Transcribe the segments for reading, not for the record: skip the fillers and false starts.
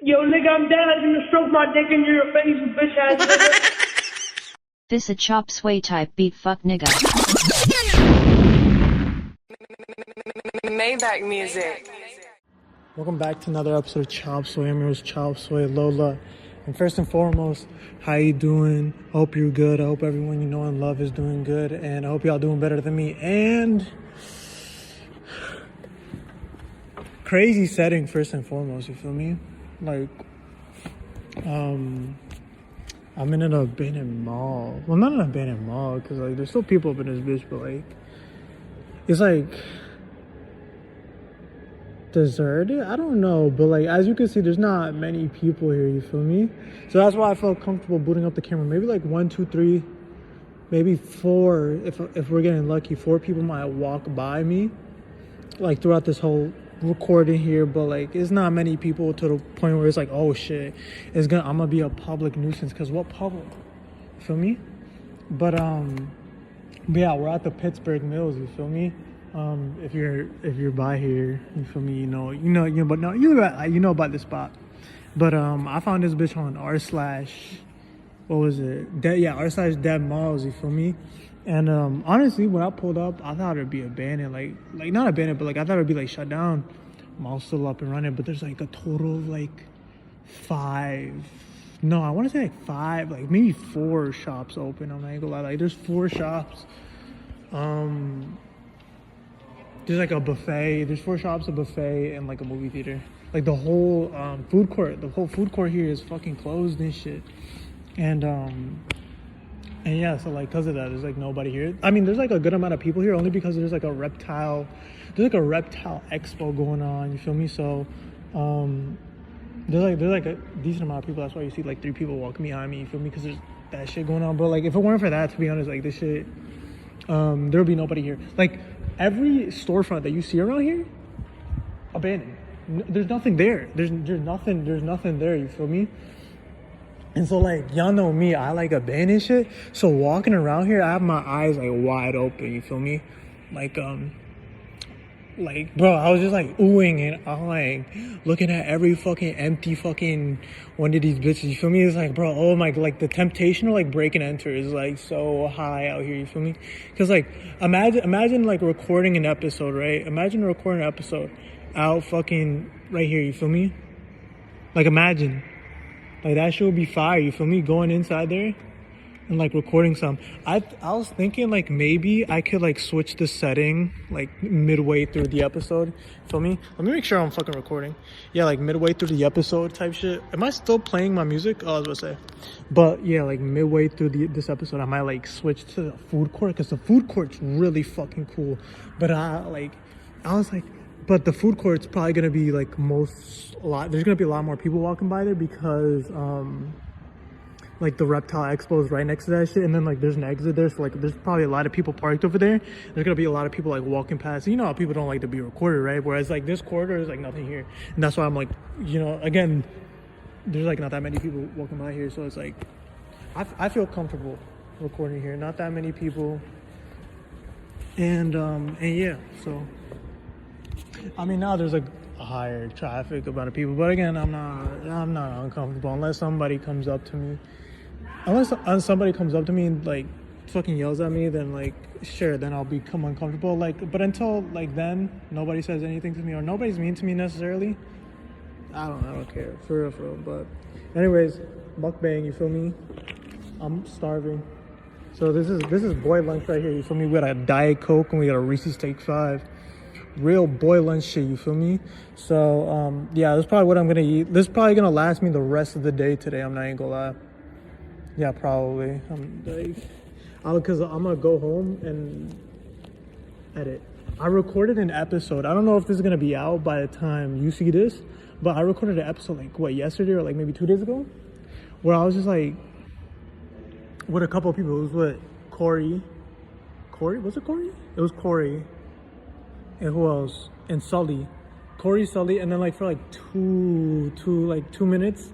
Yo, nigga, I'm down. I'm gonna stroke my dick in your face, you bitch ass nigga. This a chop sway type beat fuck nigga. Maybach music. Welcome back to another episode of Chop Sway. I'm your host, Chop Sway Lola. And first and foremost, how you doing? I hope you're good. I hope everyone you know and love is doing good. And I hope y'all doing better than me. And crazy setting first and foremost, you feel me? Like, I'm in an abandoned mall. Well, not an abandoned mall, because like there's still people up in this bitch, but like it's like deserted. I don't know, but like as you can see, there's not many people here. You feel me? So that's why I felt comfortable booting up the camera. Maybe like 1, 2, 3, maybe 4. If we're getting lucky, 4 people might walk by me, like throughout this whole recording here. But like it's not many people to the point where it's like, oh shit, I'm gonna be a public nuisance. Because what public? You feel me? But yeah, we're at the Pittsburgh Mills. You feel me? If you're by here, you feel me? You know about this spot. But I found this bitch on r/dead malls. You feel me? And honestly, when I pulled up, I thought it'd be abandoned, like not abandoned, but like I thought it'd be like shut down. Mall's still up and running, but there's like a total of like 5. No, I want to say like 5, like maybe 4 shops open. I'm not gonna lie, like there's 4 shops. There's like a buffet. There's 4 shops, a buffet, and like a movie theater. Like the whole food court. The whole food court here is fucking closed and shit. And yeah, so like because of that, there's like nobody here. I mean, there's like a good amount of people here only because there's like a reptile expo going on. You feel me? So there's like a decent amount of people. That's why you see like 3 people walking behind me. You feel me? Because there's that shit going on. But like if it weren't for that, to be honest, like this shit, there would be nobody here. Like every storefront that you see around here, abandoned. There's nothing there. There's nothing there. You feel me? And so like y'all know me, I like abandoned shit. So walking around here, I have my eyes like wide open. You feel me? Like bro, I was just like oohing and I'm like looking at every fucking empty fucking one of these bitches. You feel me? It's like, bro, oh my, like the temptation to like break and enter is like so high out here. You feel me? Because like imagine like recording an episode, right? Imagine recording an episode out fucking right here. You feel me? Like imagine. Like that shit would be fire, you feel me? Going inside there and like recording some. I was thinking like maybe I could like switch the setting like midway through the episode. Feel me? Let me make sure I'm fucking recording. Yeah, like midway through the episode type shit. Am I still playing my music? Oh, I was gonna say. But yeah, like midway through this episode, I might like switch to the food court because the food court's really fucking cool. But but the food court's probably gonna be like there's gonna be a lot more people walking by there because like the reptile expo is right next to that shit, and then like there's an exit there, so like there's probably a lot of people parked over there. There's gonna be a lot of people like walking past. You know how people don't like to be recorded, right? Whereas like this corridor is like nothing here, and that's why I'm like, you know, again, there's like not that many people walking by here, so it's like I feel comfortable recording here. Not that many people, and yeah, so. I mean, now there's like a higher traffic amount of people, but again, I'm not uncomfortable unless somebody comes up to me. Unless somebody comes up to me and like fucking yells at me, then like sure, then I'll become uncomfortable. Like, but until like then, nobody says anything to me or nobody's mean to me necessarily. I don't care for real. But anyways, mukbang, you feel me? I'm starving. So this is boy lunch right here. You feel me? We got a Diet Coke and we got a Reese's Take 5. Real boy lunch shit, you feel me? So yeah, that's probably what I'm gonna eat. This is probably gonna last me the rest of the day today. I'm not even gonna lie. Yeah, probably. Because I'm gonna go home and edit. I recorded an episode. I don't know if this is gonna be out by the time you see this, but I recorded an episode like what, yesterday or like maybe 2 days ago, where I was just like with a couple of people. It was with Corey. Was it Corey? It was Corey. And who else? And Sully. Corey, Sully, and then like for like two minutes,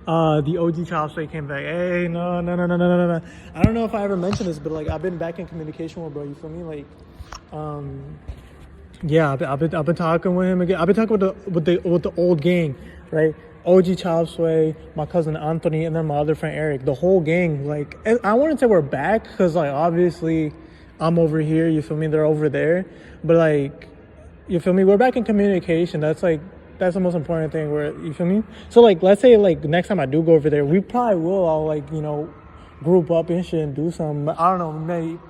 the OG Chop Sway came back. Hey, no. I don't know if I ever mentioned this, but like I've been back in communication with bro, you feel me? Like yeah, I've been talking with him again. I've been talking with the old gang, right? OG Chop Sway, my cousin Anthony, and then my other friend Eric. The whole gang. Like, I wouldn't say we're back because, like, obviously I'm over here. You feel me? They're over there. But, like, you feel me? We're back in communication. That's the most important thing. You feel me? So, like, let's say, like, next time I do go over there, we probably will all, like, you know, group up and shit and do some, I don't know,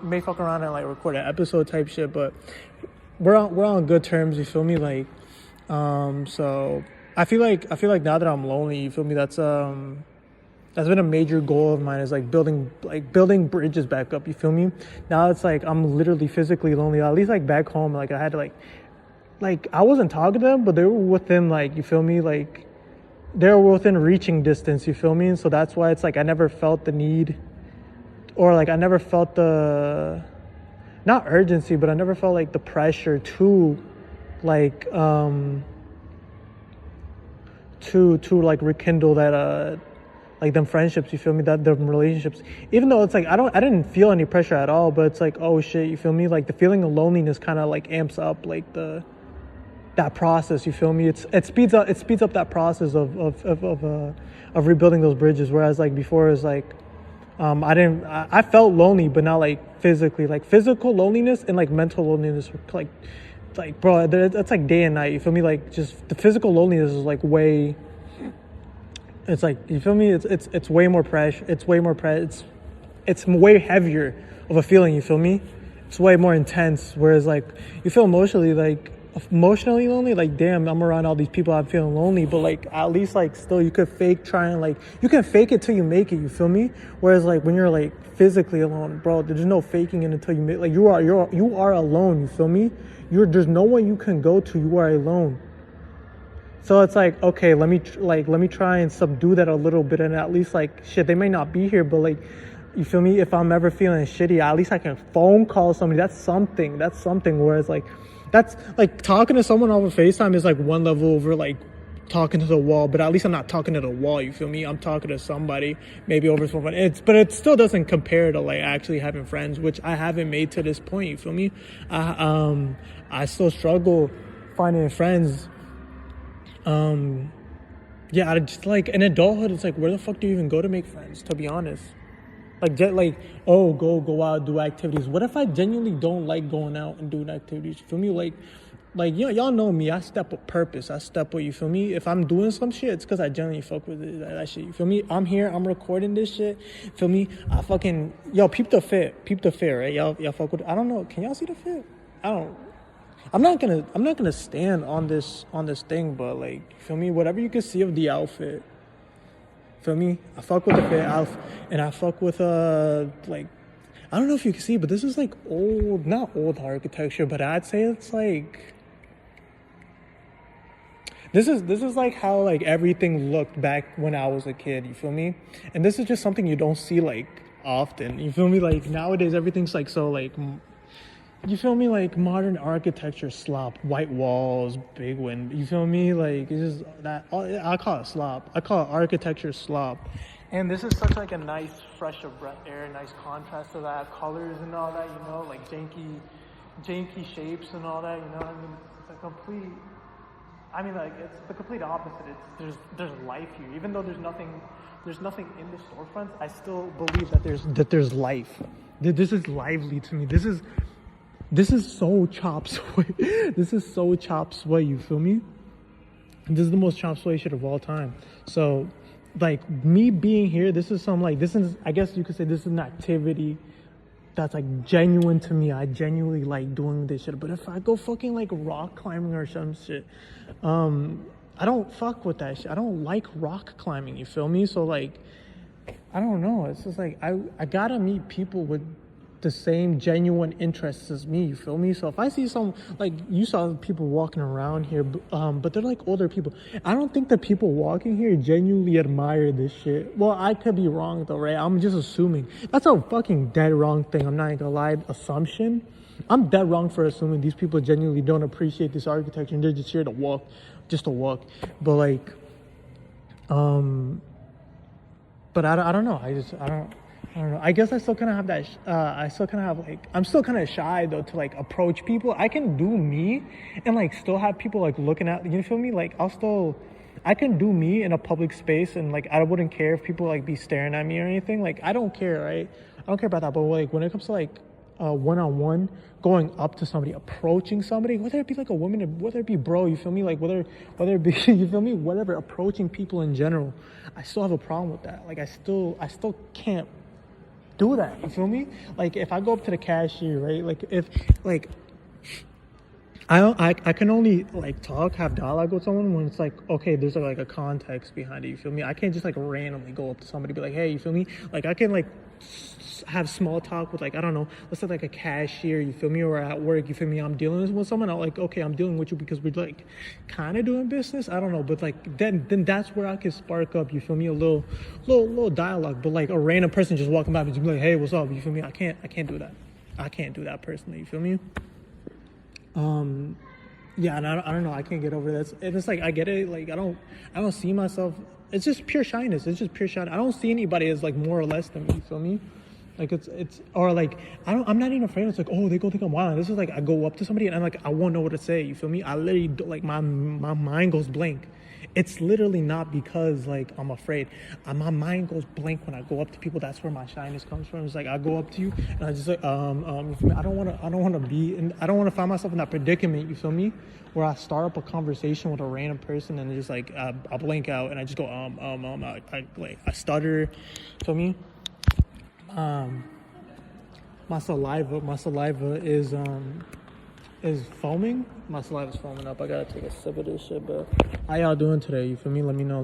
may fuck around and, like, record an episode type shit. But we're on good terms. You feel me? Like, so I feel like now that I'm lonely, you feel me? That's been a major goal of mine, is like building bridges back up. You feel me? Now it's like I'm literally physically lonely. At least like back home, like I had to like I wasn't talking to them, but they were within, like, you feel me? Like they were within reaching distance. You feel me? And so that's why it's like I never felt the need, or like I never felt the, not urgency, but I never felt like the pressure to like to like rekindle that like them friendships, you feel me, that them relationships. Even though it's like I didn't feel any pressure at all, but it's like, oh shit, you feel me, like the feeling of loneliness kind of like amps up like that process, you feel me. It speeds up that process of rebuilding those bridges. Whereas like before, it's like I felt lonely, but not like physically. Like physical loneliness and like mental loneliness were like bro, that's like day and night, you feel me. Like just the physical loneliness is like way, it's like, you feel me, it's way more pressure, it's way heavier of a feeling, you feel me. It's way more intense. Whereas like you feel emotionally lonely, like damn, I'm around all these people, I'm feeling lonely, but like at least like still you could you can fake it till you make it, you feel me. Whereas like when you're like physically alone, bro, there's no faking it until you make, like you are alone, you feel me. There's no one you can go to, you are alone. So it's like, okay, let me try and subdue that a little bit, and at least like shit, they may not be here, but like, you feel me, if I'm ever feeling shitty, at least I can phone call somebody. That's something. Whereas like, that's like talking to someone over FaceTime is like one level over like talking to the wall, but at least I'm not talking to the wall, you feel me. I'm talking to somebody, maybe over phone. But it still doesn't compare to like actually having friends, which I haven't made to this point, you feel me. I still struggle finding friends. Yeah, I just like in adulthood, it's like, where the fuck do you even go to make friends, to be honest? Oh, go out, do activities. What if I genuinely don't like going out and doing activities? You feel me? Like y'all know me. I step with purpose. I step with, you feel me? If I'm doing some shit, it's because I genuinely fuck with it, that shit. You feel me? I'm here. I'm recording this shit. Feel me? I fucking, yo, peep the fit, right? Y'all fuck with it. I don't know. Can y'all see the fit? I'm not gonna stand on this thing, but like, you feel me? Whatever you can see of the outfit. Feel me? I fuck with the fit outfit, and I fuck with like, I don't know if you can see, but this is like not old architecture, but I'd say it's like, this is like how like everything looked back when I was a kid, you feel me? And this is just something you don't see like often, you feel me? Like nowadays everything's like so like, you feel me, like modern architecture slop, white walls, big window, you feel me? Like it's just that, I call it slop. I call it architecture slop. And this is such like a nice fresh of breath air, nice contrast to that, colors and all that, you know, like janky shapes and all that, you know what I mean? It's a complete, I mean, like, it's the complete opposite. There's life here. Even though there's nothing in the storefronts, I still believe that there's life. This is lively to me. This is so Chop Sway. This is so Chop Sway, you feel me? This is the most Chop Sway shit of all time. So, like, me being here, this is, I guess you could say this is an activity that's, like, genuine to me. I genuinely like doing this shit. But if I go fucking, like, rock climbing or some shit, I don't fuck with that shit. I don't like rock climbing, you feel me? So, like, I don't know. It's just, like, I gotta meet people with the same genuine interests as me, you feel me? So if I see some, like, you saw people walking around here, but they're like older people. I don't think the people walking here genuinely admire this shit. Well, I could be wrong though, right? I'm just assuming. That's a fucking dead wrong thing. I'm not gonna lie, assumption. I'm dead wrong for assuming these people genuinely don't appreciate this architecture and they're just here to walk, But like, but I don't know. I don't know. I guess I still kind of have that. I'm still kind of shy though to like approach people. I can do me and like still have people like looking at. You feel me? Like I I can do me in a public space, and like I wouldn't care if people like be staring at me or anything. Like I don't care, right? I don't care about that. But like when it comes to like one-on-one, going up to somebody, approaching somebody, whether it be like a woman, whether it be bro, you feel me, like whether it be you feel me, whatever, approaching people in general, I still have a problem with that. Like I still can't do that, you feel me? Like if I go up to the cashier, right, like if like I can only like talk, have dialogue with someone when it's like, okay, there's like a context behind it, you feel me? I can't just like randomly go up to somebody and be like, hey, you feel me? Like I can like have small talk with like, I don't know, let's say like a cashier, you feel me? Or at work, you feel me? I'm dealing with someone, I'm like, okay, I'm dealing with you because we're like kind of doing business, I don't know, but like then that's where I can spark up, you feel me? A little dialogue. But like a random person just walking by me just be like, hey, what's up? You feel me? I can't do that. I can't do that personally, you feel me? Yeah, and I don't know, I can't get over that. And it's like, I get it, like I don't see myself, it's just pure shyness, it's just pure shyness. I don't see anybody as like more or less than me, you feel me? Like it's or like I'm not even afraid. It's like, oh, they go think I'm wild. This is like I go up to somebody and I'm like, I won't know what to say, you feel me? I literally like my mind goes blank. It's literally not because like I'm afraid. My mind goes blank when I go up to people. That's where my shyness comes from. It's like I go up to you and I just like you feel me? I don't want to find myself in that predicament, you feel me? Where I start up a conversation with a random person and just like I blank out and I just go I stutter, feel me? My saliva is foaming. My saliva's foaming up. I gotta take a sip of this shit, but how y'all doing today? You feel me? Let me know. I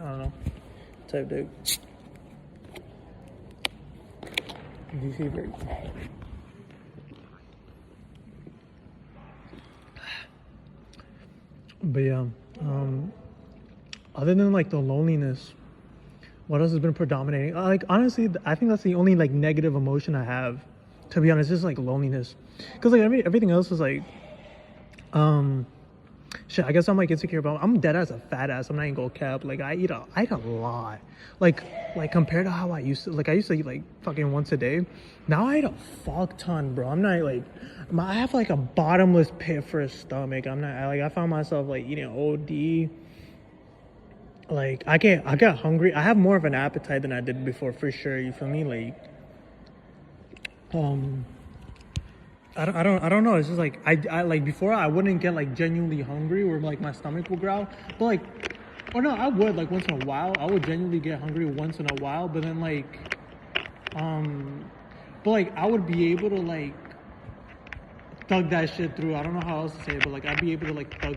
don't know. Type dick. DC break. But yeah, other than like the loneliness, what else has been predominating? Like honestly, I think that's the only like negative emotion I have. To be honest, just like loneliness, because like everything else is like, shit. I guess I'm like insecure about. I'm dead as a fat ass. I'm not even gonna cap. Like I eat a lot. Like compared to how I used to. Like I used to eat like fucking once a day. Now I eat a fuck ton, bro. I'm not like, I have like a bottomless pit for a stomach. I'm not like, I found myself like eating OD. Like I got hungry. I have more of an appetite than I did before, for sure. You feel me? Like, I don't know. It's just like I like before I wouldn't get like genuinely hungry where like my stomach would growl. But like, or no, I would like once in a while. I would genuinely get hungry once in a while. But then like, but like I would be able to like thug that shit through. I don't know how else to say it, but like I'd be able to like thug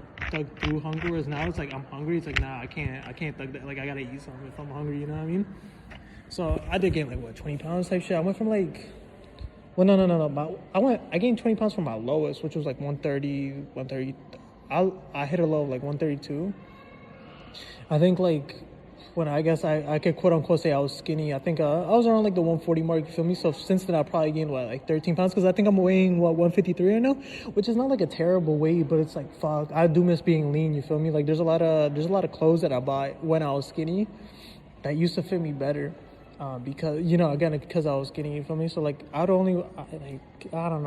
through hunger. Whereas now it's like I'm hungry. It's like nah, I can't thug that. Like I gotta eat something if I'm hungry. You know what I mean? So I did gain like what 20 pounds type shit. I went from like. Well, no. I gained 20 pounds from my lowest, which was like 130. I hit a low of like 132. I think like when I guess I could quote unquote say I was skinny. I think I was around like the 140 mark. You feel me? So since then I probably gained what like 13 pounds because I think I'm weighing 153 right now, which is not like a terrible weight, but it's like fuck. I do miss being lean. You feel me? Like there's a lot of clothes that I bought when I was skinny that used to fit me better. Because you know, again, because I was skinny, you feel me? So like, I don't know.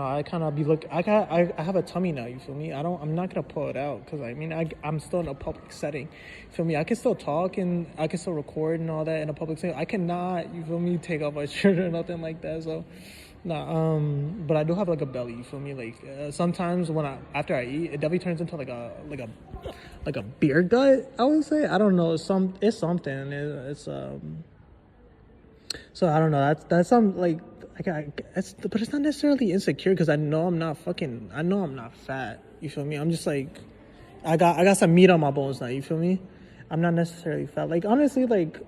I kind of be I have a tummy now. You feel me? I'm not gonna pull it out because I mean, I'm still in a public setting. You feel me? I can still talk and I can still record and all that in a public setting. I cannot, you feel me, take off my shirt or nothing like that. So, nah. But I do have like a belly. You feel me? Like sometimes after I eat, it definitely turns into like a beer gut. I would say. I don't know. It's something. So I don't know. That's some like but it's not necessarily insecure because I know I'm not fat. You feel me? I'm just like I got some meat on my bones now. You feel me? I'm not necessarily fat. Like honestly, like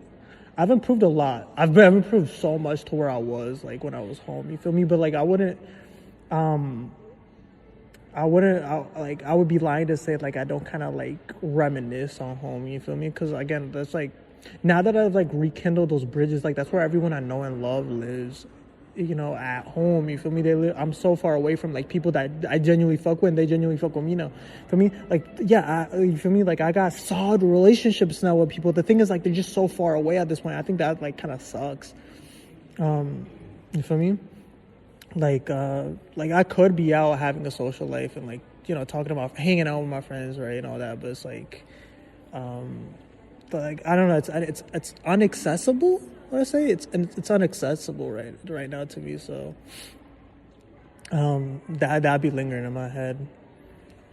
I've improved a lot. I've improved so much to where I was like when I was home. You feel me? But like I would be lying to say like I don't kind of like reminisce on home. You feel me? Because again, that's like. Now that I've like rekindled those bridges, like that's where everyone I know and love lives, you know, at home. You feel me? I'm so far away from like people that I genuinely fuck with and they genuinely fuck with me now. For me, like, yeah, you feel me? Like I got solid relationships now with people. The thing is like, they're just so far away at this point. I think that like kind of sucks. You feel me? Like I could be out having a social life and like, you know, talking about hanging out with my friends, right? And all that. But it's like, But like, I don't know, it's unaccessible. Let's say it's unaccessible right now to me. So that'd be lingering in my head.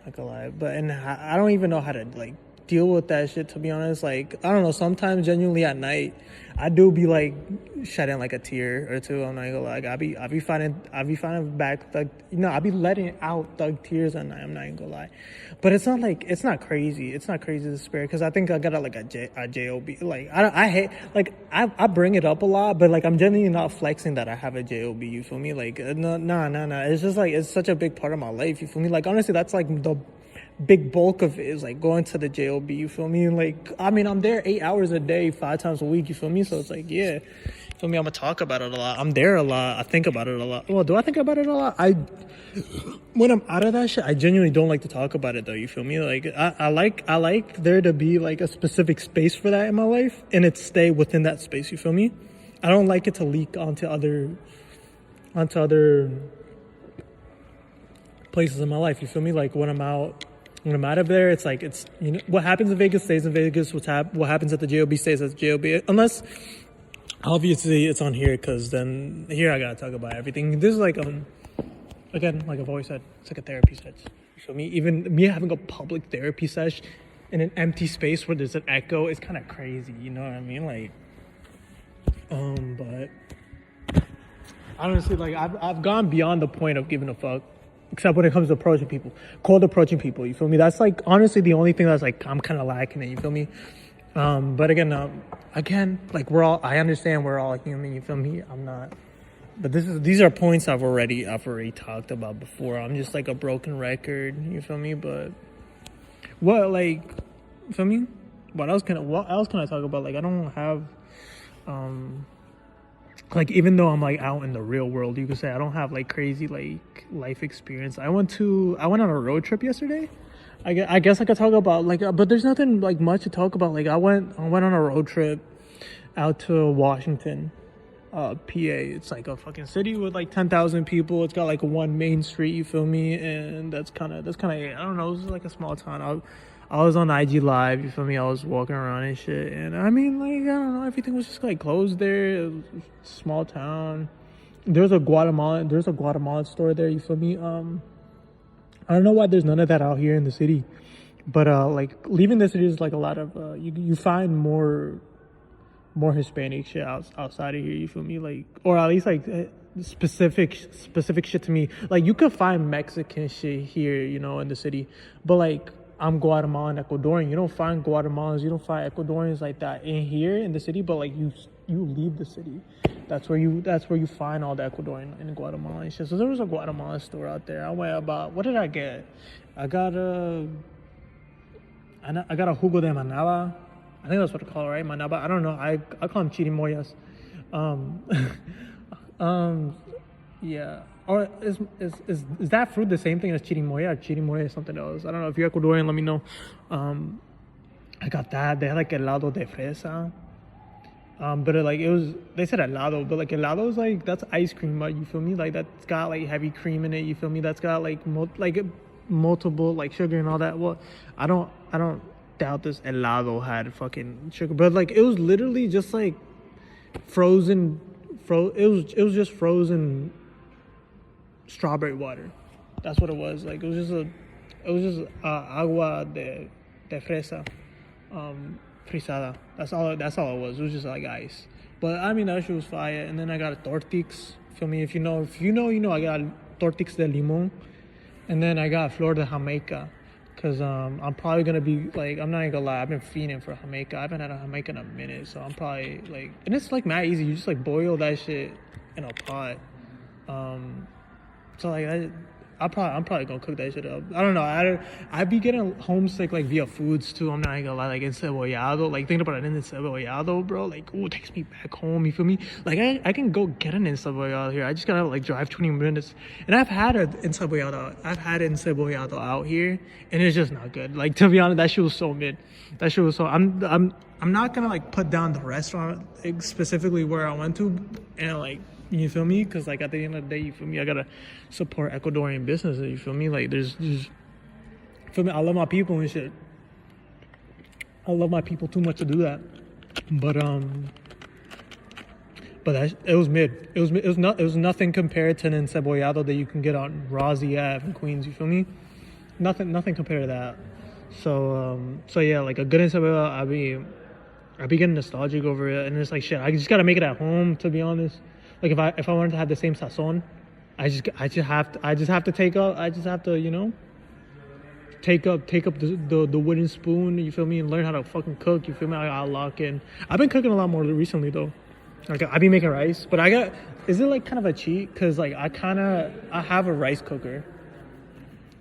Not gonna lie, but and I don't even know how to like deal with that shit, to be honest. Like, I don't know, sometimes genuinely at night I do be like shedding like a tear or two. I'm not gonna lie. Like, I be finding back thug, I be letting out thug tears at night. I'm not gonna lie, but it's not crazy. It's not crazy to spare, because I think I got a job. Like, I hate, like, I bring it up a lot, but like I'm genuinely not flexing that I have a job. You feel me? Like, no. It's just like, it's such a big part of my life. You feel me? Like, honestly, that's like the big bulk of it is like going to the job. You feel me? Like, I mean, I'm there 8 hours a day, 5 times a week. You feel me? So it's like, yeah, you feel me? I'm gonna talk about it a lot. I'm there a lot. I think about it a lot. Well, do I think about it a lot? When I'm out of that shit, I genuinely don't like to talk about it though. You feel me? Like, I like there to be like a specific space for that in my life, and it stay within that space. You feel me? I don't like it to leak onto other places in my life. You feel me? Like, when I'm out of there, it's like, it's, what happens in Vegas stays in Vegas. What happens at the JOB stays at the JOB. Unless, obviously, it's on here, because then here I gotta talk about everything. This is like, again, like I've always said, it's like a therapy session. You feel me? Even me having a public therapy session in an empty space where there's an echo is kind of crazy. You know what I mean? Like, but honestly, like, I've gone beyond the point of giving a fuck. Except when it comes to approaching people, cold approaching people, you feel me? That's like, honestly, the only thing that's like, I'm kind of lacking it, you feel me? But again, like, I understand we're all human, you feel me? I'm not, but these are points I've already talked about before. I'm just like a broken record, you feel me? But what, like, you feel me? What else can I talk about? Like, I don't have, like, even though I'm like out in the real world, you could say I don't have like crazy like life experience. I went on a road trip yesterday. I guess I could talk about like, but there's nothing like much to talk about. Like, I went on a road trip out to Washington, PA. It's like a fucking city with like 10,000 people. It's got like one main street, you feel me? And that's kind of it. I don't know. It's like a small town. I was on IG Live, you feel me? I was walking around and shit, and I mean, like, I don't know, everything was just like closed there. It was a small town. There's a Guatemalan store there, you feel me? I don't know why there's none of that out here in the city, but like, leaving the city is like a lot of you find more Hispanic shit outside of here, you feel me? Like, or at least like specific shit to me. Like, you could find Mexican shit here, in the city, but like, I'm Guatemalan, Ecuadorian. You don't find Guatemalans, you don't find Ecuadorians like that in here in the city. But like, you leave the city, that's where you find all the Ecuadorian and Guatemalan shit. So there was a Guatemalan store out there. I went about, what did I get? I got a jugo de manaba. I think that's what I call it, right? Manaba. I don't know. I call them chirimoyas. Yeah. Or is that fruit the same thing as chirimoya, or chirimoya is something else? I don't know. If you're Ecuadorian, let me know. I got that. They had like helado de fresa. But they said helado, but like helado is like, that's ice cream, you feel me? Like, that's got like heavy cream in it, you feel me? That's got like multiple like sugar and all that. Well, I don't doubt this helado had fucking sugar, but like, it was literally just like frozen. It was just frozen strawberry water. That's what it was. Like, it was just agua de fresa, frisada. That's all it was. It was just like ice. But I mean, that shit was fire. And then I got a tortix. Feel me? If you know, I got tortix de limon, and then I got flor de jamaica. Cause I'm probably gonna be like, I'm not even gonna lie, I've been fiending for jamaica. I haven't had a jamaica in a minute, so I'm probably like, and it's like mad easy. You just like boil that shit in a pot. So like, I'm probably gonna cook that shit up. I don't know. I'd be getting homesick like via foods too. I'm not even gonna lie. Like, encebollado, like, thinking about an encebollado, bro. Like, ooh, it takes me back home. You feel me? Like, I can go get an encebollado here. I just gotta like drive 20 minutes. And I've had encebollado out here, and it's just not good. Like, to be honest, that shit was so mid. I'm not gonna like put down the restaurant, like, specifically where I went to, and like, you feel me? Because like, at the end of the day, you feel me, I gotta support Ecuadorian businesses, you feel me? Like, there's feel me, I love my people and shit. I love my people too much to do that. But it was mid. It was nothing compared to an encebollado that you can get on Rossi Ave in Queens. You feel me? Nothing compared to that. So yeah, like a good encebollado, I'd be getting nostalgic over it, and it's like shit. I just gotta make it at home, to be honest. Like if I wanted to have the same sazon, I just have to take up. I just have to, you know, take up the wooden spoon. You feel me? And learn how to fucking cook. You feel me? I'll lock in. I've been cooking a lot more recently though. Like I be making rice, but is it like kind of a cheat? Cause like I have a rice cooker.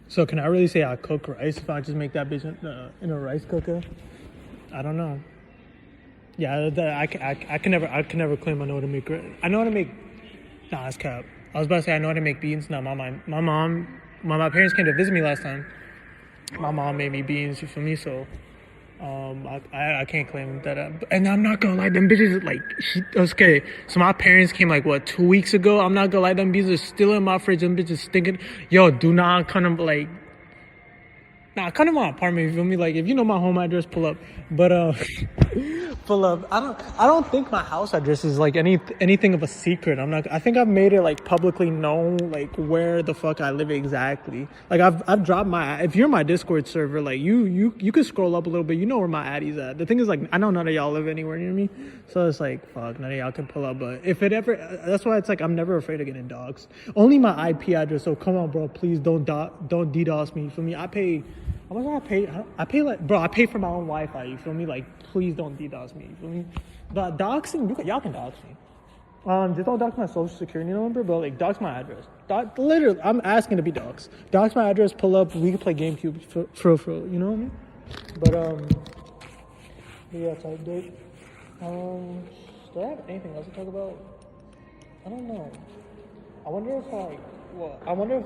So can I really say I cook rice if I just make that bitch in a rice cooker? I don't know. Yeah, I can never claim I know how to make rice. I know how to make. Nah, that's cap. I was about to say I know how to make beans. Nah, my parents came to visit me last time. My mom made me beans. You feel me? So. I can't claim that, and I'm not gonna lie, them bitches okay. So my parents came like 2 weeks ago. I'm not gonna lie, them beans are still in my fridge. Them bitches stinking. Yo, do not come to my apartment. You feel me? Like if you know my home address, pull up. But pull up. I don't think my house address is like anything of a secret. I think I've made it like publicly known like where the fuck I live exactly. Like I've dropped if you're my Discord server, like you could scroll up a little bit, you know where my addy's at. The thing is, like, I know none of y'all live anywhere near me, so it's like fuck, none of y'all can pull up. But if it ever, that's why it's like I'm never afraid of getting doxxed. Only my IP address. So come on, bro, please don't DDoS me. You feel me? I pay. How much I pay like, bro, I pay for my own Wi-Fi, you feel me? Like, please don't DDoS me, you feel me? But doxing, y'all can dox me. Just don't dox my social security number, but like, dox my address. Literally, I'm asking to be doxed. Dox my address, pull up, we can play GameCube for you know what I mean? But, yeah, type date. Do I have anything else to talk about? I don't know. I wonder if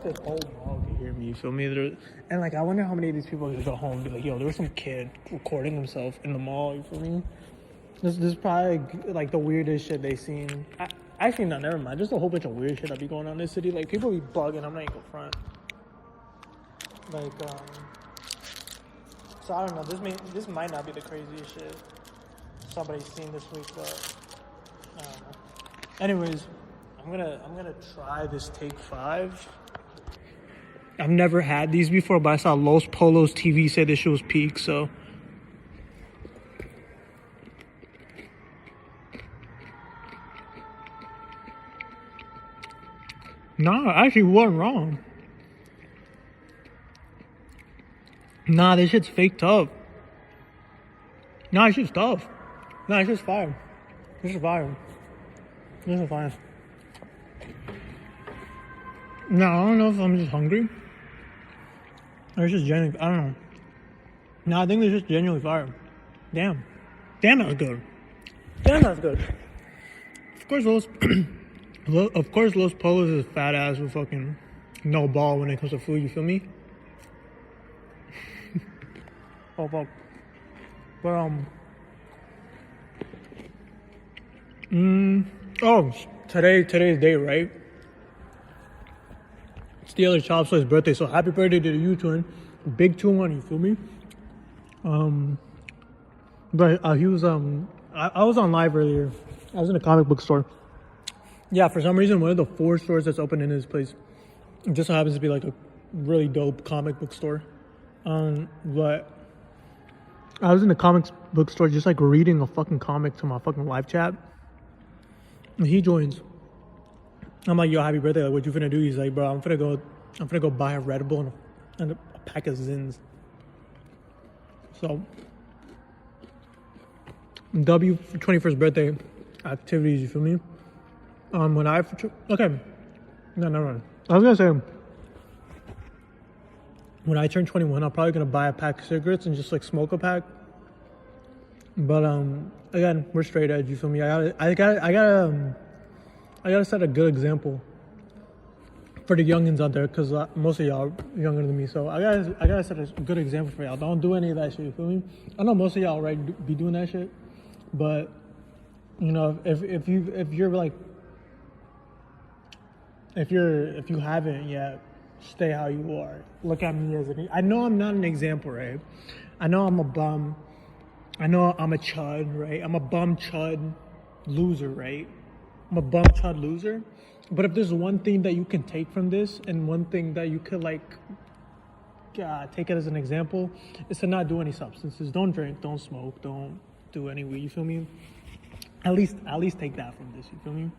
this whole mall can hear me, you feel me? And like, I wonder how many of these people are gonna go home and be like, yo, there was some kid recording himself in the mall, you feel me? This is probably like the weirdest shit they seen. Actually, no, never mind. Just a whole bunch of weird shit that be going on in this city. Like, people be bugging, I'm not even gonna front. Like, so I don't know, this might not be the craziest shit somebody's seen this week, but I don't know. Anyways, I'm gonna try this take 5. I've never had these before, but I saw Los Polos TV say this shit was peak, so. No, I actually wasn't wrong. Nah, this shit's fake tough. Nah, this shit's tough. Nah, this shit's fire. This is fire. This is fire. No, I don't know if I'm just hungry. Or it's just genuinely, I don't know. No, I think it's just genuinely fire. Damn, that was good. Damn, that was good. Of course, Los Polos is fat ass with fucking no ball when it comes to food. You feel me? Oh fuck. But oh, today's day, right? It's the other Chop Suey's birthday, so happy birthday to the U-turn. Big 2-1, you feel me? But he was I was on live earlier. I was in a comic book store. Yeah, for some reason, one of the 4 stores that's open in this place just so happens to be like a really dope comic book store. But I was in the comic book store just like reading a fucking comic to my fucking live chat. And he joins. I'm like, yo, happy birthday. Like, what you finna do? He's like, bro, I'm finna go buy a Red Bull and a pack of Zins. So, W for 21st birthday activities, you feel me? No, I was gonna say, when I turn 21, I'm probably gonna buy a pack of cigarettes and just like smoke a pack. But again, we're straight edge. You feel me? I gotta set a good example for the youngins out there, because most of y'all are younger than me. So I gotta set a good example for y'all. Don't do any of that shit. You feel me? I know most of y'all be doing that shit, but you know, if you haven't yet, stay how you are. Look at me I know I'm not an example, right? I know I'm a bum. I know I'm a chud, right? I'm a bum chud loser, right? I'm a bum chud loser. But if there's one thing that you can take from this, and one thing that you could like take it as an example, is to not do any substances. Don't drink, don't smoke, don't do any weed. You feel me? At least take that from this. You feel me?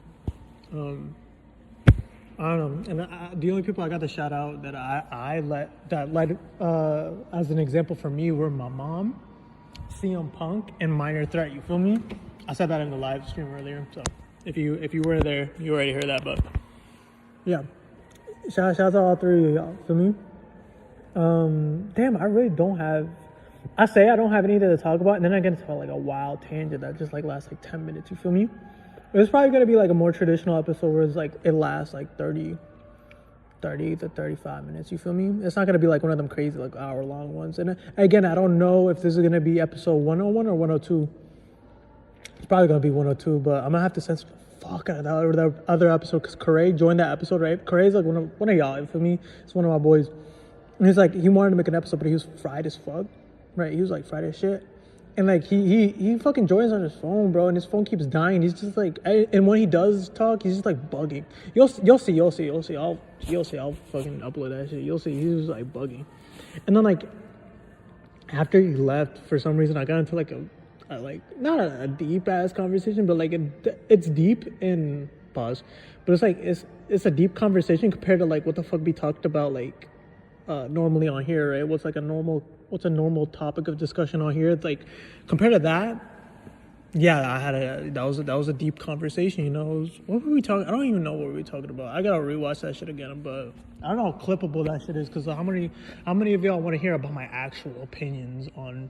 I don't know. And the only people I got to shout out that I let as an example for me were my mom, CM Punk, and Minor Threat. You feel me? I said that in the live stream earlier. So if you were there, you already heard that. But yeah, shout out to all three of y'all. Feel me? Damn, I really don't have. I say I don't have anything to talk about, and then I get into like a wild tangent that just like lasts like 10 minutes. You feel me? It's probably gonna be like a more traditional episode where it's like it lasts like 30 to 35 minutes. You feel me? It's not gonna be like one of them crazy like hour long ones. And again, I don't know if this is gonna be episode 101 or 102. It's probably gonna be 102, but I'm gonna have to censor the fuck out of the other episode because Corey joined that episode, right? Corey's like one of y'all. You feel me? It's one of my boys. And he's like, he wanted to make an episode, but he was fried as fuck, right? He was like fried as shit. And like he fucking joins on his phone, bro, and his phone keeps dying. He's just like, and when he does talk, he's just like bugging. You'll see. I'll fucking upload that shit. You'll see. He's just like bugging. And then like after he left, for some reason, I got into like a like not a deep ass conversation, but like it's deep in pause, but it's like it's a deep conversation compared to like what the fuck we talked about like normally on here, right? What's a normal topic of discussion on here? It's like compared to that, yeah, that was a deep conversation. You know, what were we talking? I don't even know what we were talking about. I gotta rewatch that shit again, but I don't know how clippable that shit is because how many of y'all want to hear about my actual opinions on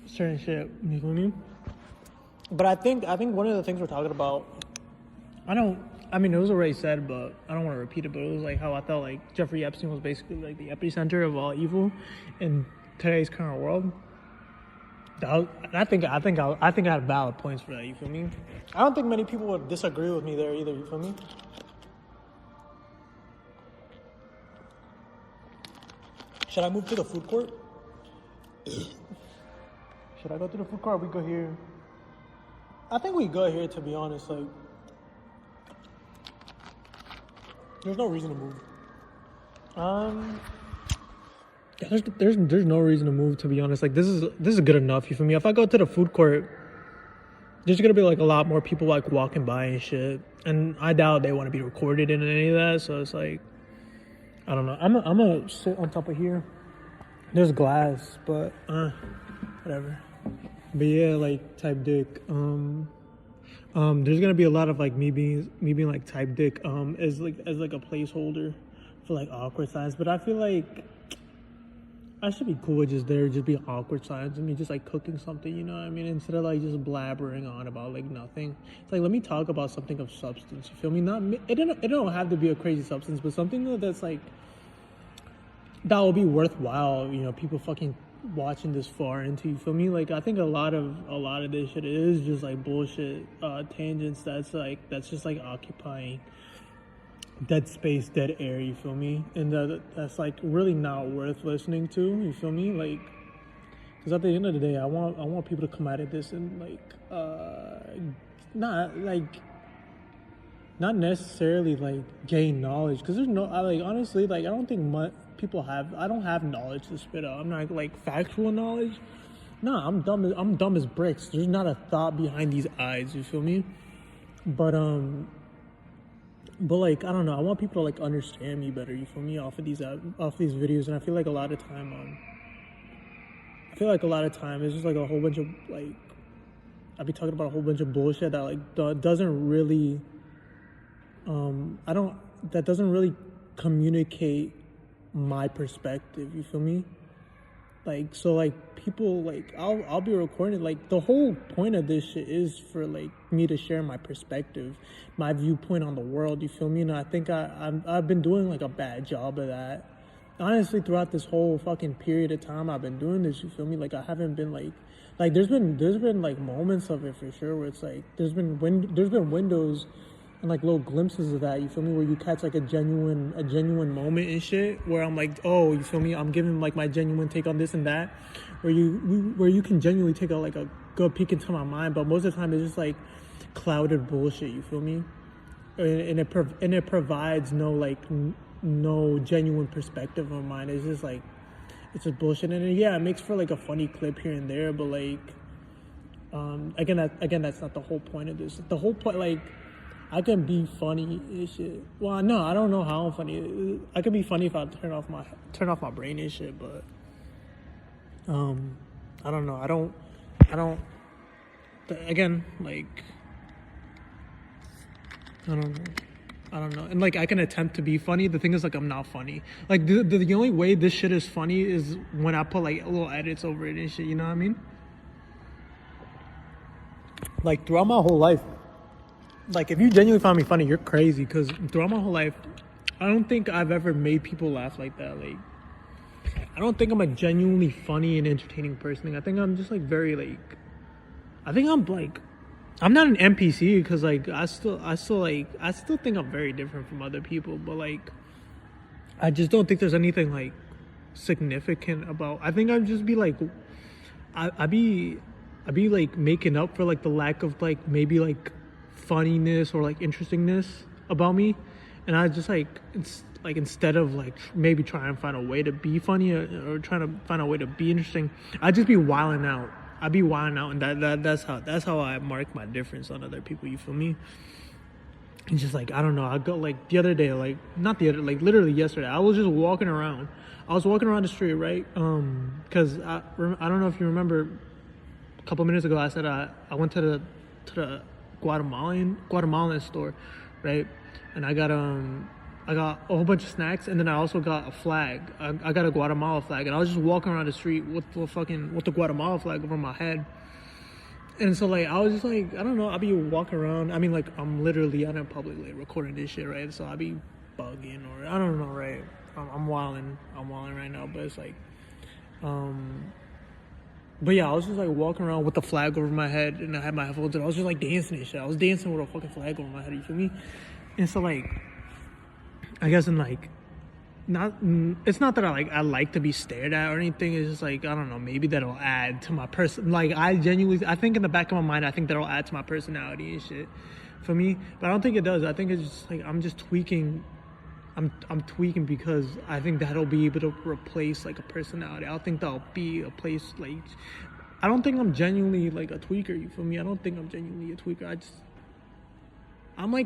certain shit? You feel me? But I think one of the things we're talking about, I mean, it was already said, but I don't want to repeat it. But it was like how I felt like Jeffrey Epstein was basically like the epicenter of all evil in today's current world. I think I had valid points for that. You feel me? I don't think many people would disagree with me there either. You feel me? Should I move to the food court? Should I go to the food court? Or we go here. I think we go here. To be honest, like. There's no reason to move. Yeah, there's no reason to move, to be honest. Like this is good enough. You feel me? If I go to the food court, there's gonna be like a lot more people like walking by and shit, and I doubt they want to be recorded in any of that. So it's like, I don't know. I'm gonna sit on top of here. There's glass, but whatever. But yeah, like type dick. There's gonna be a lot of like me being like type dick as like a placeholder for like awkward signs, but I feel like I should be cool with just being awkward signs and me just like cooking something, you know what I mean, instead of like just blabbering on about like nothing. It's like, let me talk about something of substance. You feel me? It don't have to be a crazy substance, but something that's like that will be worthwhile. You know, people fucking watching this far into, you feel me? Like I think a lot of this shit is just like bullshit tangents that's just like occupying dead space, dead air, you feel me? And that's like really not worth listening to, you feel me? Like, because at the end of the day, I want people to come out of this and like not necessarily like gain knowledge, because there's honestly, like I don't think I don't have knowledge to spit out. I'm not like factual knowledge. Nah, I'm dumb as bricks. There's not a thought behind these eyes, you feel me? But like I don't know, I want people to like understand me better, you feel me, off these videos. And I feel like a lot of time it's just like a whole bunch of like I'll be talking about a whole bunch of bullshit that like doesn't really communicate my perspective, you feel me? Like, so like people like I'll be recording, like the whole point of this shit is for like me to share my perspective, my viewpoint on the world, you feel me? And I think I've been doing like a bad job of that, honestly, throughout this whole fucking period of time I've been doing this, you feel me? Like I haven't been like there's been like moments of it for sure where it's like there's been windows like little glimpses of that, you feel me, where you catch like a genuine moment and shit, where I'm like, oh, you feel me, I'm giving like my genuine take on this and that, where you can genuinely take a good peek into my mind, but most of the time it's just like clouded bullshit, you feel me, and it provides no genuine perspective of mine. It's just like, it's just bullshit, and yeah, it makes for like a funny clip here and there, but like again that's not the whole point of this. The whole point, like, I can be funny and shit. Well, no, I don't know how I'm funny. I can be funny if I turn off my brain and shit, but I don't know. I don't. Again, like, I don't know. And like, I can attempt to be funny. The thing is, like, I'm not funny. Like, the only way this shit is funny is when I put like little edits over it and shit. You know what I mean? Like, throughout my whole life. Like, if you genuinely find me funny, you're crazy. Because throughout my whole life, I don't think I've ever made people laugh like that. Like, I don't think I'm a genuinely funny and entertaining person. I think I'm just like very like, I think I'm like, I'm not an NPC because like I still think I'm very different from other people. But like, I just don't think there's anything like significant about. I think I'd just be like, I'd be like making up for like the lack of like maybe like funniness or like interestingness about me, and I just like, it's like, instead of like maybe trying to find a way to be funny or trying to find a way to be interesting, I'd just be wilding out. I'd be wilding out, and that's how I mark my difference on other people, you feel me? And just like, I don't know, I go like the other day, like not the other, like literally yesterday, I was just walking around. I was walking around the street, right? Because I don't know if you remember, a couple minutes ago I said I went to the Guatemalan store, right? And I got a whole bunch of snacks, and then I also got a flag. I got a Guatemala flag, and I was just walking around the street with the Guatemala flag over my head. And so like I was just like, I don't know, I'll be walking around. I mean, like, I'm literally out in public like recording this shit, right? So I'll be bugging, or I don't know, right? I'm wilding right now, but it's like, but yeah, I was just like walking around with the flag over my head, and I had my headphones, and I was just like dancing and shit. I was dancing with a fucking flag over my head, you feel me? And so like, I guess in like, it's not that I like to be stared at or anything. It's just like, I don't know, maybe that'll add to my person. Like, I think in the back of my mind, I think that'll add to my personality and shit for me. But I don't think it does. I think it's just like, I'm just tweaking. I'm tweaking because I think that'll be able to replace like a personality. I don't think that'll be a place like, I don't think I'm genuinely like a tweaker, you feel me? I don't think I'm genuinely a tweaker. I'm a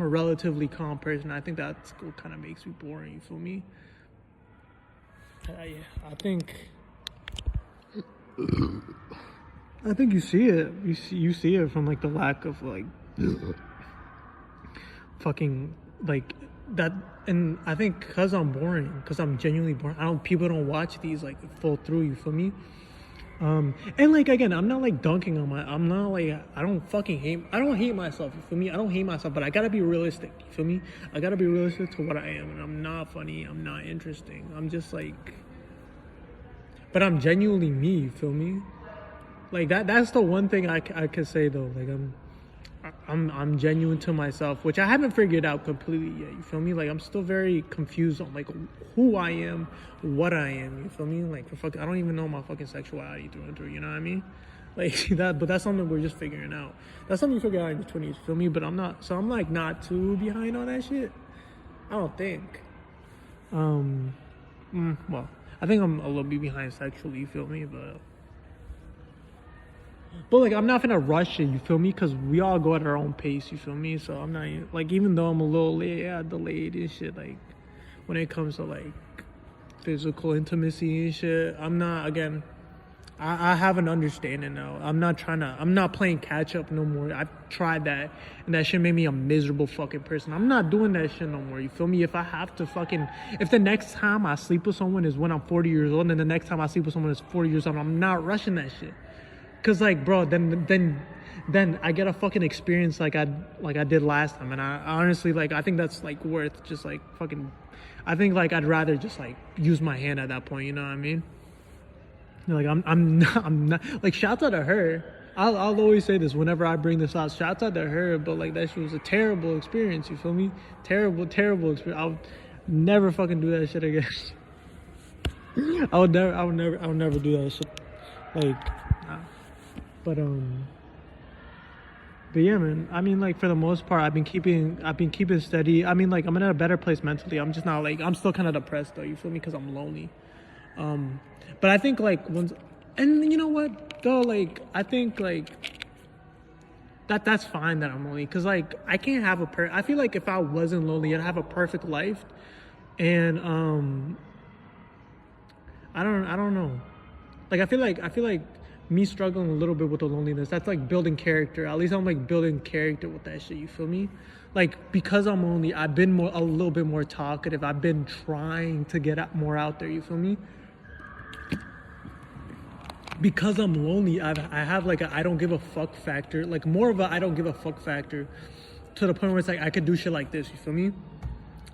relatively calm person. I think that's what kind of makes me boring, you feel me? Yeah, I think you see it. You see it from like the lack of like fucking like that. And I think because I'm boring, because I'm genuinely boring, people don't watch these like full through, you feel me? And like, again, I'm not like dunking on I'm not like, I don't hate myself, you feel me? I don't hate myself, but I gotta be realistic, you feel me? I gotta be realistic to what I am, and I'm not funny, I'm not interesting, I'm just like, but I'm genuinely me, you feel me? Like, that's the one thing I could say though, like, I'm genuine to myself, which I haven't figured out completely yet, you feel me? Like, I'm still very confused on like who I am, what I am, you feel me? Like, I don't even know my fucking sexuality through and through, you know what I mean? Like, but that's something we're just figuring out. That's something you figure out in your 20s, you feel me? But I'm like not too behind on that shit, I don't think. Well, I think I'm a little bit behind sexually, you feel me? But like, I'm not gonna rush it, you feel me? Because we all go at our own pace, you feel me? So I'm not, like, even though I'm a little delayed and shit, like, when it comes to like physical intimacy and shit, I'm not, again, I have an understanding now. I'm not playing catch up no more. I've tried that, and that shit made me a miserable fucking person. I'm not doing that shit no more, you feel me? If the next time I sleep with someone is when I'm 40 years old, and then the next time I sleep with someone is 40 years old, I'm not rushing that shit. Cause like, bro, then I get a fucking experience like I did last time, and I honestly, like, I think that's like worth just like fucking. I think like I'd rather just like use my hand at that point, you know what I mean? Like, I'm not like, shout out to her. I'll always say this whenever I bring this out. Shouts out to her, but like that shit was a terrible experience. You feel me? Terrible experience. I would never fucking do that shit again. I would never do that shit. Like, nah. But yeah, man. I mean, like for the most part, I've been keeping steady. I mean, like I'm in a better place mentally. I'm just not like I'm still kind of depressed though. You feel me? Because I'm lonely. But I think like once, and you know what though, like I think like that's fine that I'm lonely, because like I can't have I feel like if I wasn't lonely, I'd have a perfect life, and I don't know, like I feel like me struggling a little bit with the loneliness, that's like building character. At least I'm like building character with that shit. You feel me? Like because I'm lonely, I've been a little bit more talkative. I've been trying to get more out there. You feel me? Because I'm lonely, I have like a I don't give a fuck factor, like more of a I don't give a fuck factor, to the point where it's like I could do shit like this. You feel me?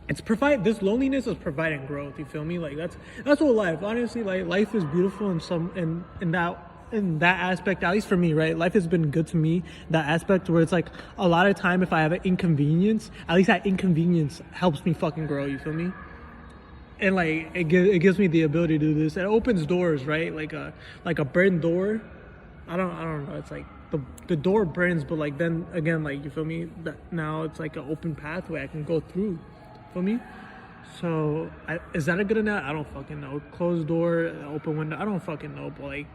This loneliness is providing growth. You feel me? Like that's what life. Honestly, like life is beautiful in that aspect. At least for me, right? Life has been good to me. That aspect where it's like a lot of time if I have an inconvenience, at least that inconvenience helps me fucking grow. You feel me? And like it gives me the ability to do this. It opens doors, right? Like a burned door. I don't know. It's like the door burns, but like then again, like you feel me? That now it's like an open pathway I can go through. Feel me? So is that a good enough? I don't fucking know. Closed door, open window. I don't fucking know. But like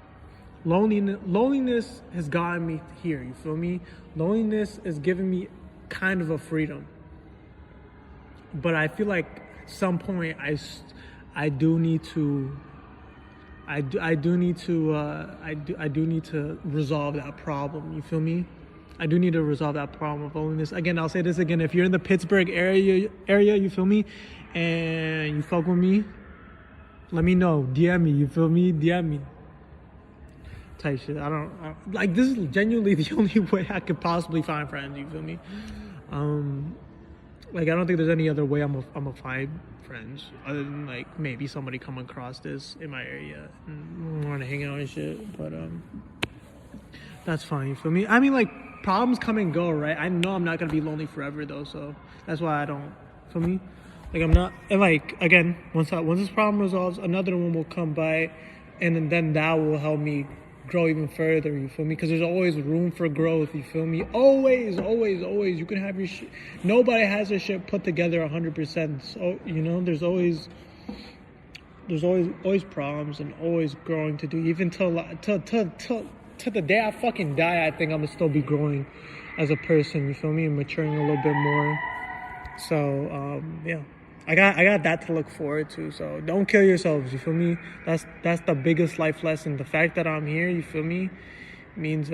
loneliness has gotten me here. You feel me? Loneliness is giving me kind of a freedom. But I feel like some point I do need to resolve that problem. You feel me? I do need to resolve that problem of loneliness. Again, I'll say this again. If you're in the Pittsburgh area, you feel me, and you fuck with me, let me know. DM me. You feel me? DM me. Type shit. Like this is genuinely the only way I could possibly find friends. You feel me? Like I don't think there's any other way I'm gonna find friends other than like maybe somebody come across this in my area and want to hang out and shit. But that's fine. You feel me? I mean, like problems come and go, right? I know I'm not gonna be lonely forever though, so that's why I don't. Feel me? Like I'm not. And like again, once this problem resolves, another one will come by, and then that will help me grow even further. You feel me? Because there's always room for growth. You feel me? Always. You can have your shit. Nobody has their shit put together 100%. So you know, there's always problems and always growing to do. Even till the day I fucking die, I think I'm gonna still be growing as a person. You feel me? And maturing a little bit more. So yeah. I got that to look forward to. So don't kill yourselves. You feel me? That's the biggest life lesson. The fact that I'm here, you feel me, means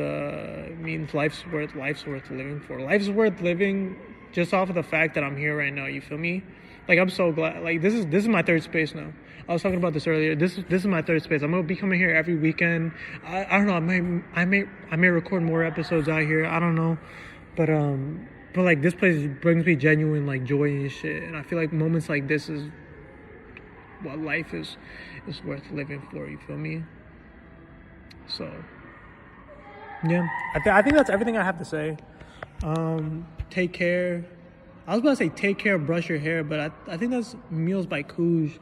life's worth living for. Life's worth living just off of the fact that I'm here right now. You feel me? Like I'm so glad. Like this is my third space now. I was talking about this earlier. This is my third space. I'm gonna be coming here every weekend. I don't know. I may record more episodes out here. I don't know, but like this place brings me genuine like joy and shit, and I feel like moments like this is what life is worth living for. You feel me? So yeah, I think that's everything I have to say. Take care. I was about to say take care, brush your hair, but I think that's Meals by Cooge.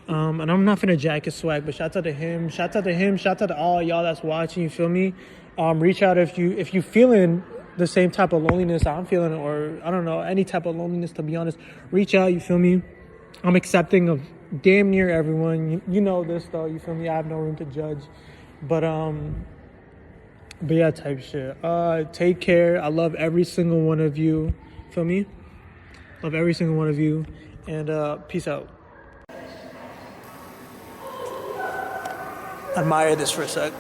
And I'm not finna jack his swag, but shouts out to him. Shouts out to all y'all that's watching. You feel me? Reach out if you feeling the same type of loneliness I'm feeling, or I don't know, any type of loneliness, to be honest. Reach out. You feel me? I'm accepting of damn near everyone. You know this though. You feel me? I have no room to judge, but yeah, type shit. Take care. I love every single one of you. Feel me? Love every single one of you, and peace out. Admire this for a sec.